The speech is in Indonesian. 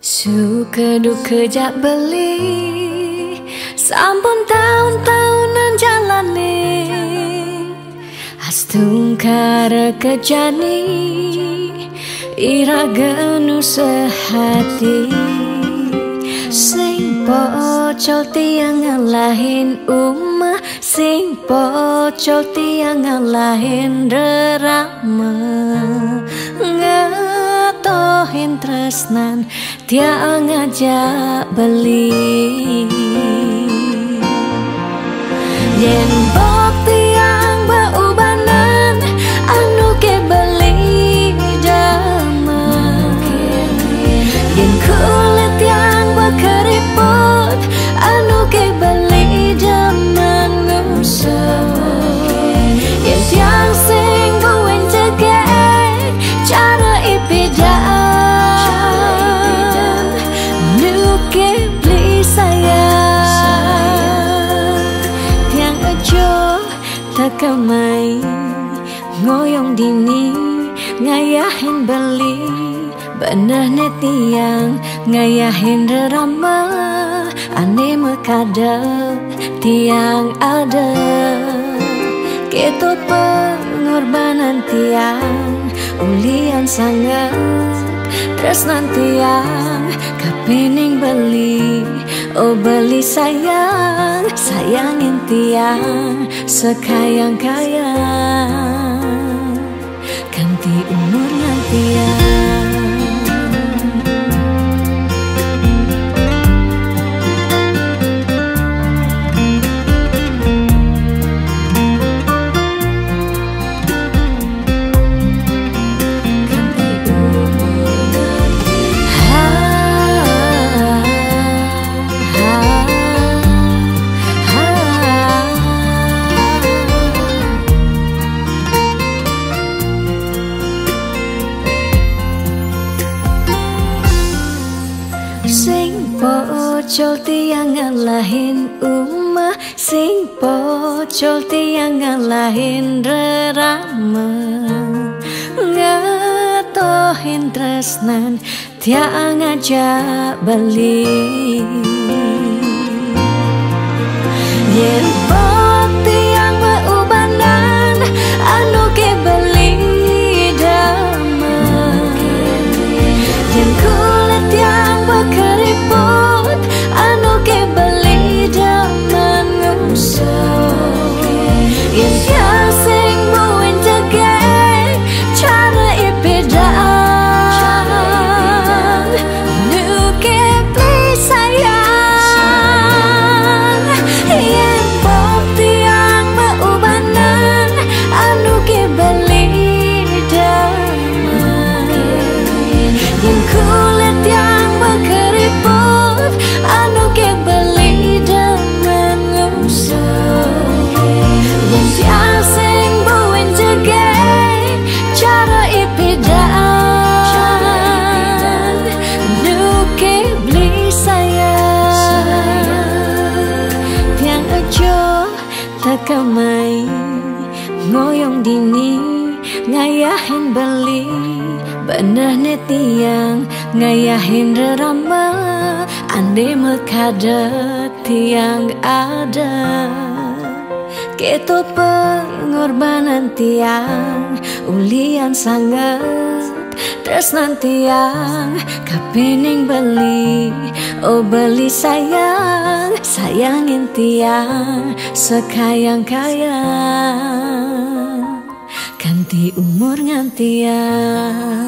Suka duka jak beli, sampun tahun-tahunan jalani, astung kara kejani, iraga sehati. Sing pocol tiang ngalahin umah, sing pocol tiang ngalahin rerama, ngatohin tresnan tiang ngajak beli. Yen bok tiang beubanan anu ke beli jaman, yen kulit tiang berkeriput anu ke beli jaman ngusah, yen tiang sing buin jegek cara ipidan nuke beli sayang, tiang ajo takamai ngoyong dini ngayahin beli, benah tiang ngayahin rerama, ane mekadep tiang ada. Ketut pengorbanan tiang ulian sangat, tresnan tiang kapening beli. Oh beli sayang, sayangin tiang sekayang-kayang, ganti umurnya tiang. Sing pocol tiang ngalahin umah, sing pocol tiang ngalahin rerama, ngatohin tresnan tiang ngajak beli. Yen bok tiang beubanan anu ke beli damai, yen kulit tiang berkeriput anu ke beli jaman ngusah, yen tiang sing buin jegek cara ipidan nuke beli sayang, yen bok tiang beubanan anu ke beli damai, yen kulit tiang berkeriput anu ke beli daman ngusah, yen tiang sing buin jegek cara ipidan nuke beli sayang, tiang ajo takamai ngoyong dini ngayahin beli, benah tiang ngayahin rerama, ande mekadep tiang ada. Keto pengorbanan tiang ulian sangat tresnan tiang kapening beli. Oh beli sayang, sayangin tiang sekayang-kayang ganti umur ngantiang.